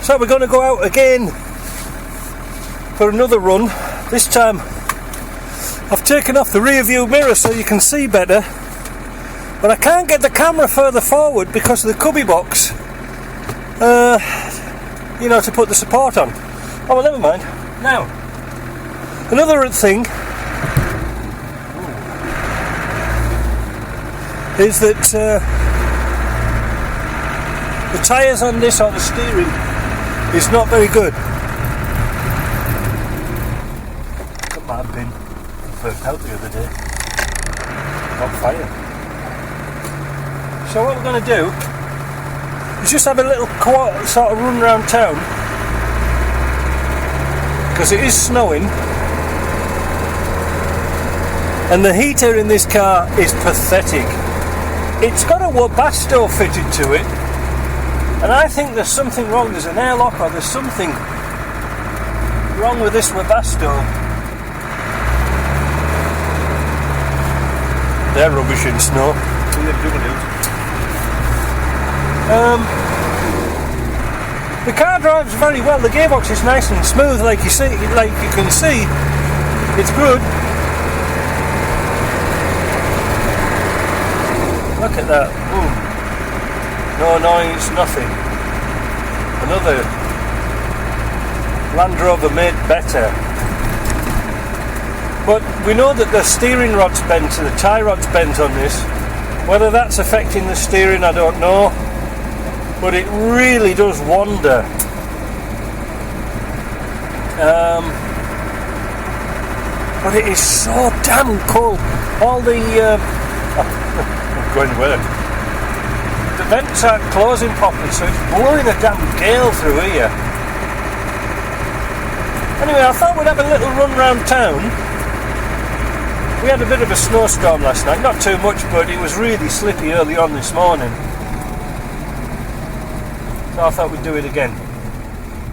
So we're going to go out again for another run. This time I've taken off the rear view mirror so you can see better, but I can't get the camera further forward because of the cubby box, you know, to put the support on. Oh well, never mind. Now, another thing is that the tyres on this, or the steering, is not very good. Got my bin burnt out the other day. On fire. So what we're going to do is just have a little sort of run around town, because it is snowing and the heater in this car is pathetic. It's got a Webasto fitted to it, and I think there's something wrong. There's an airlock, or there's something wrong with this Webasto. They're rubbish in snow. The car drives very well. The gearbox is nice and smooth, like you see, like you can see. It's good. Look at that. Ooh. No noise, nothing. Another Land Rover made better. But we know that the steering rod's bent and the tie rod's bent on this. Whether that's affecting the steering, I don't know. But it really does wander. But it is so damn cold. All the I'm going to work. The vents aren't closing properly, so it's blowing a damn gale through here. Anyway, I thought we'd have a little run round town. We had a bit of a snowstorm last night, not too much, but it was really slippy early on this morning. So I thought we'd do it again.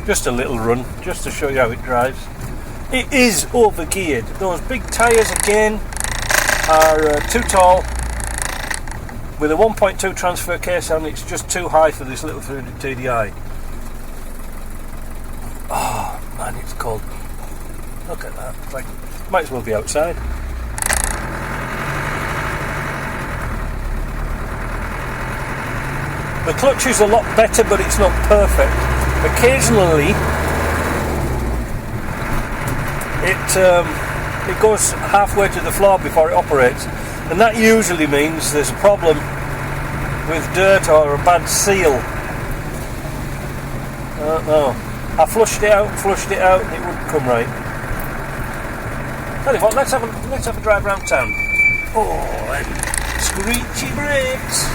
Just a little run, just to show you how it drives. It is overgeared. Those big tyres again are too tall. With a 1.2 transfer case on, it's just too high for this little 300 TDI. Oh man, it's cold. Look at that. It's like, might as well be outside. The clutch is a lot better, but it's not perfect. Occasionally it goes halfway to the floor before it operates, and that usually means there's a problem with dirt or a bad seal. I don't know. I flushed it out, and it wouldn't come right. Tell you what, let's have a drive around town. Oh, and screechy brakes.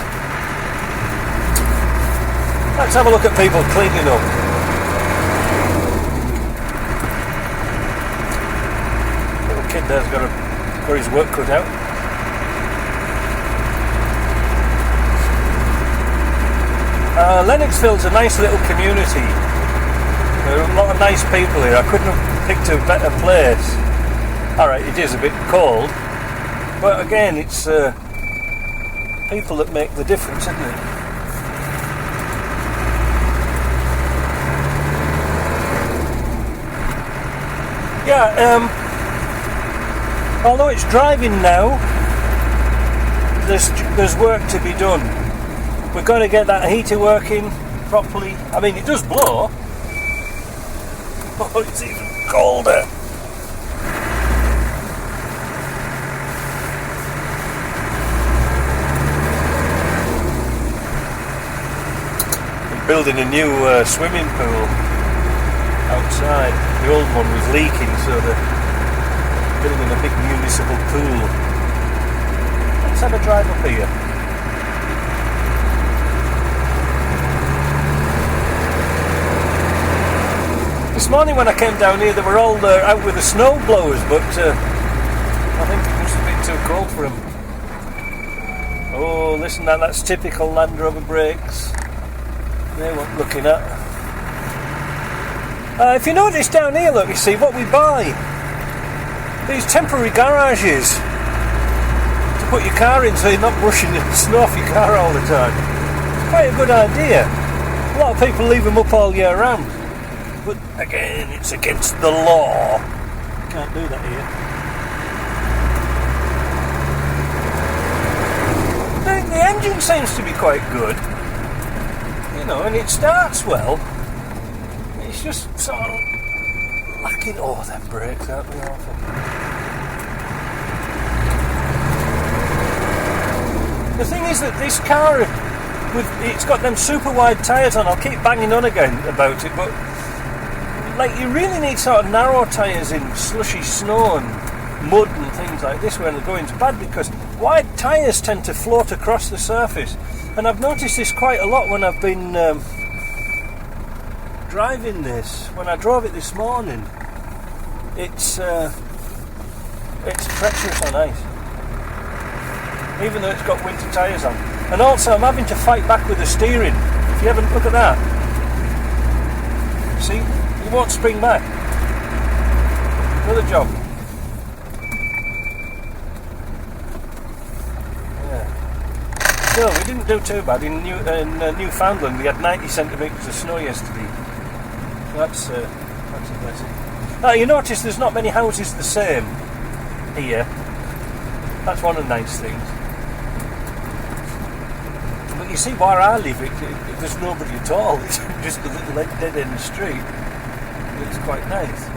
Let's have a look at people cleaning up. Little kid there's got his work cut out. Lennoxville's a nice little community. There are a lot of nice people here. I couldn't have picked a better place. Alright, it is a bit cold, but again, it's people that make the difference, isn't it? Yeah, although it's driving now, there's work to be done. We've got to get that heater working properly. I mean, it does blow, but it's even colder. We're building a new swimming pool outside. The old one was leaking, so they're building a big municipal pool. Let's have a drive up here. This morning when I came down here, they were all out with the snow blowers, but I think it was a bit too cold for them. Oh, listen, that's typical Land Rover brakes. They weren't looking at. If you notice down here, look, you see what we buy. These temporary garages to put your car in so you're not brushing the snow off your car all the time. It's quite a good idea. A lot of people leave them up all year round, but again, it's against the law. Can't do that here. The engine seems to be quite good, you know, and it starts well. It's just sort of lacking. Oh, them brakes, aren't they awful? The thing is that this car, it's got them super wide tyres on. I'll keep banging on again about it, but like you really need sort of narrow tyres in slushy snow and mud and things like this when the going's bad, because wide tyres tend to float across the surface, and I've noticed this quite a lot when I've been driving this. When I drove it this morning, it's treacherous on ice, even though it's got winter tyres on. And also I'm having to fight back with the steering. If you haven't, look at that. See, it won't spring back. Another job. Yeah. Still, we didn't do too bad. In Newfoundland we had 90 centimetres of snow yesterday. That's a blessing. Now you notice there's not many houses the same here. That's one of the nice things. But you see, where I live, there's nobody at all. It's just a little dead end street. It's quite nice.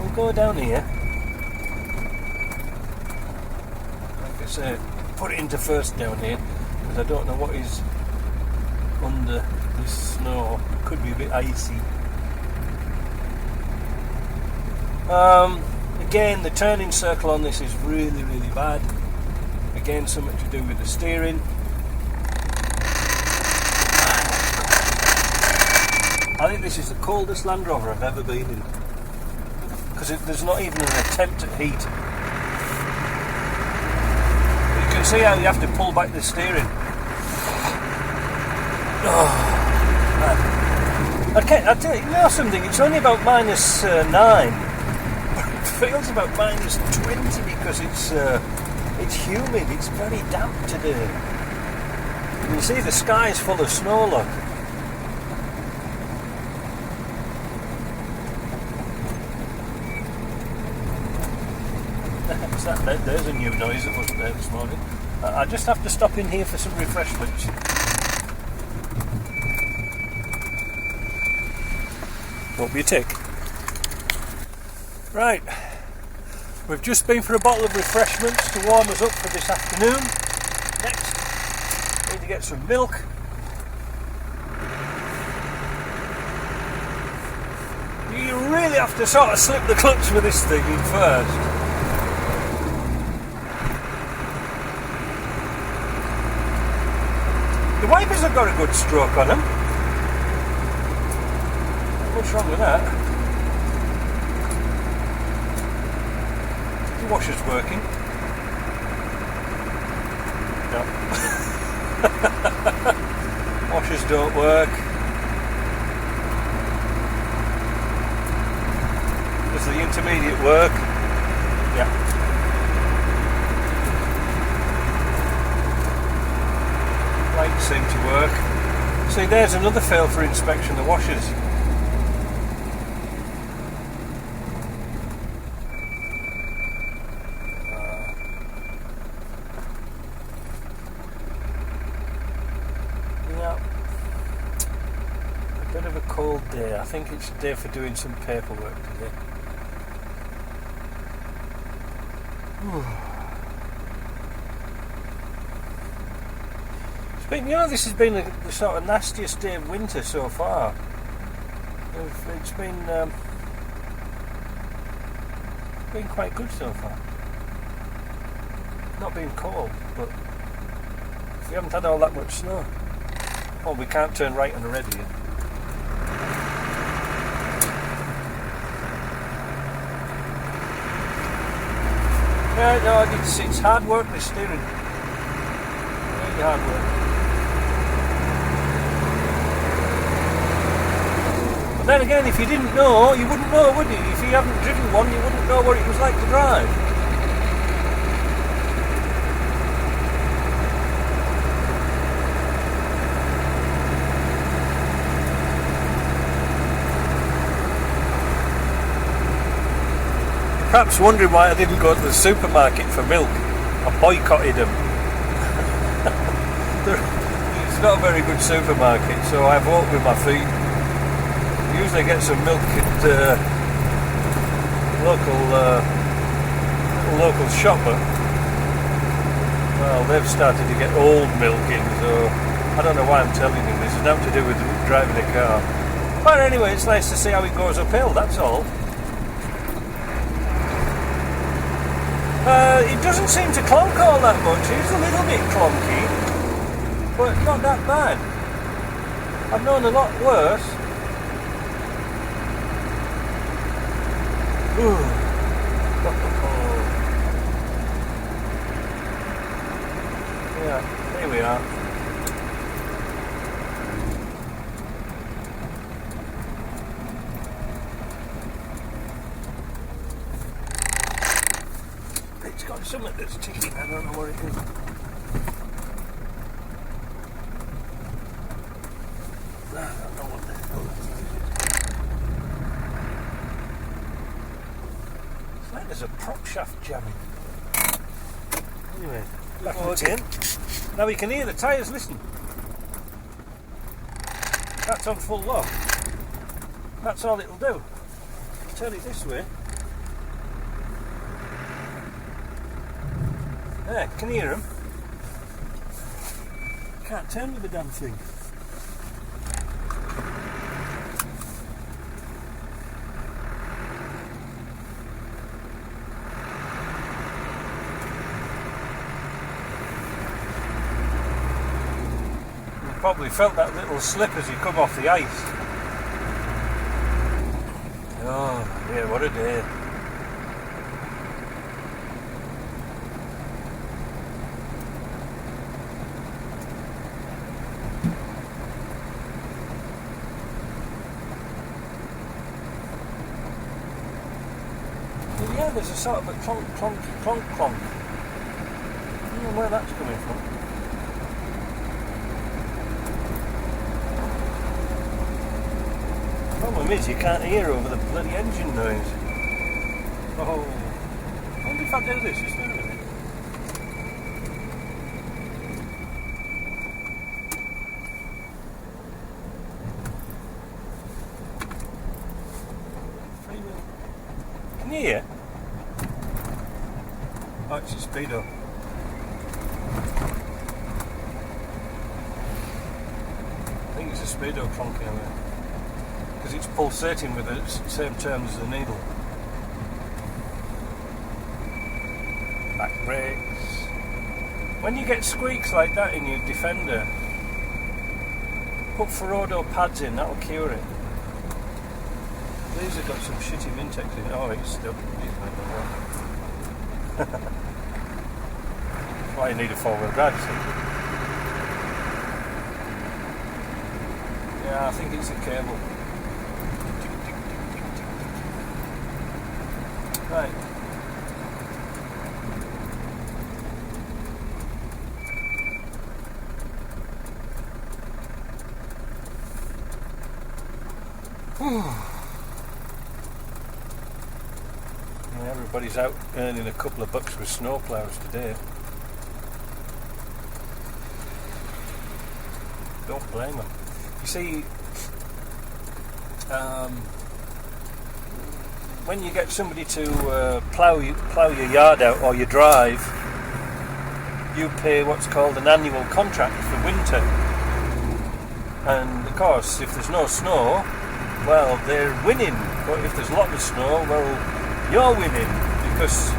We'll go down here. Like I say, put it into first down here, because I don't know what is under this snow. It could be a bit icy. Again, the turning circle on this is really, really bad. Again, something to do with the steering. I think this is the coldest Land Rover I've ever been in, because there's not even an attempt at heat. You can see how you have to pull back the steering. Oh, man. I tell you, something, it's only about minus 9. It feels about minus 20 because it's humid, it's very damp today. You can see the sky's full of snow, look. There's a new noise that wasn't there this morning. I just have to stop in here for some refreshments. Won't be a tick. Right, we've just been for a bottle of refreshments to warm us up for this afternoon. Next, need to get some milk. You really have to sort of slip the clutch with this thing in first. The wipers have got a good stroke on them. What's wrong with that? The washer's working. No. Washers don't work. Does the intermediate work? Yeah. Lights seem to work. See, there's another fail for inspection, the washers. Day. I think it's a day for doing some paperwork today. It's been, this has been the sort of nastiest day of winter so far. It's been quite good so far. Not been cold, but we haven't had all that much snow. Oh, we can't turn right on the red here. Yeah, no, it's hard work, this steering. Really hard work. But then again, if you didn't know, you wouldn't know, would you? If you haven't driven one, you wouldn't know what it was like to drive. Perhaps wondering why I didn't go to the supermarket for milk. I boycotted them. It's not a very good supermarket, so I vote with my feet. I usually get some milk at local shopper. Well, they've started to get old milk in, so I don't know why I'm telling you this. It's nothing to do with driving a car. But anyway, it's nice to see how it goes uphill, that's all. It doesn't seem to clonk all that much. It's a little bit clonky, but not that bad. I've known a lot worse. Ooh. Yeah, here we are. It's got something that's ticking, I don't know what it is. I don't know what the hell that is. It's like there's a prop shaft jamming. Anyway, back to the tin. Now we can hear the tyres, listen. That's on full lock. That's all it'll do. Turn it this way. There, can you hear them? Can't turn with the damn thing. You probably felt that little slip as you come off the ice. Oh, yeah, what a day. Yeah, there's a sort of a clonk, clonk, clonk, clonk. I don't know where that's coming from. Problem is, you can't hear over the bloody engine noise. Oh, I wonder if I do this, just wait a minute. Can you hear? Oh, it's a speedo. I think it's a speedo clonking away. Because it's pulsating with the same terms as the needle. Back brakes. When you get squeaks like that in your Defender, put Ferodo pads in, that'll cure it. These have got some shitty Mintex in it. Oh, it's stuck. That's why you need a four-wheel drive, see? Yeah, I think it's a cable. Right. Everybody's out earning a couple of bucks with snowplows today. Don't blame them. You see, when you get somebody to plough your yard out or your drive, you pay what's called an annual contract for winter. And of course, if there's no snow, well, they're winning. But if there's a lot of snow, well, you're winning because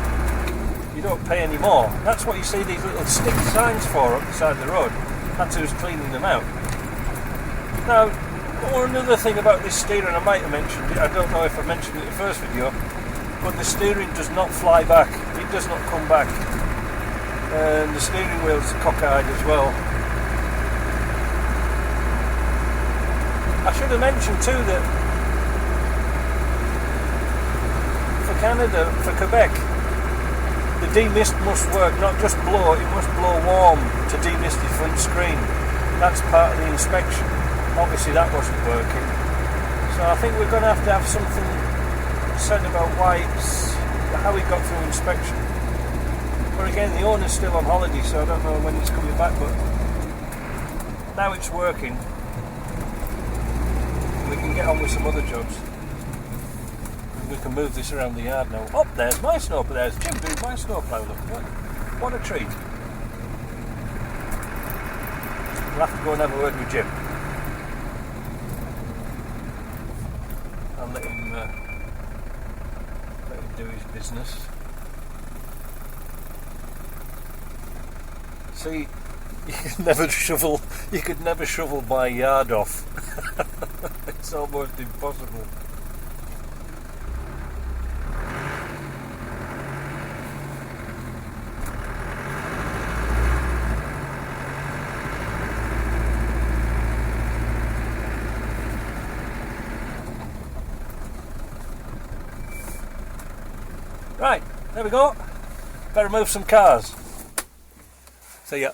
you don't pay any more. That's what you see these little stick signs for up the side of the road. That's who's cleaning them out. Now, another thing about this steering, I might have mentioned it, I don't know if I mentioned it in the first video, but the steering does not fly back. It does not come back. And the steering wheel's cockeyed as well. I should have mentioned too that for Canada, for Quebec, the demist must work, not just blow, it must blow warm to demist the front screen. That's part of the inspection. Obviously that wasn't working. So I think we're going to have something said about why it's how he got through inspection. But again, the owner's still on holiday, so I don't know when he's coming back, but now it's working. We can get on with some other jobs. We can move this around the yard now. Oh, there's my snowplow. There's Jim doing my snowplow. Look, what a treat. We'll have to go and have a word with Jim and let him do his business. See, you could never shovel my yard off. It's almost impossible. Right, there we go. Better move some cars. See ya.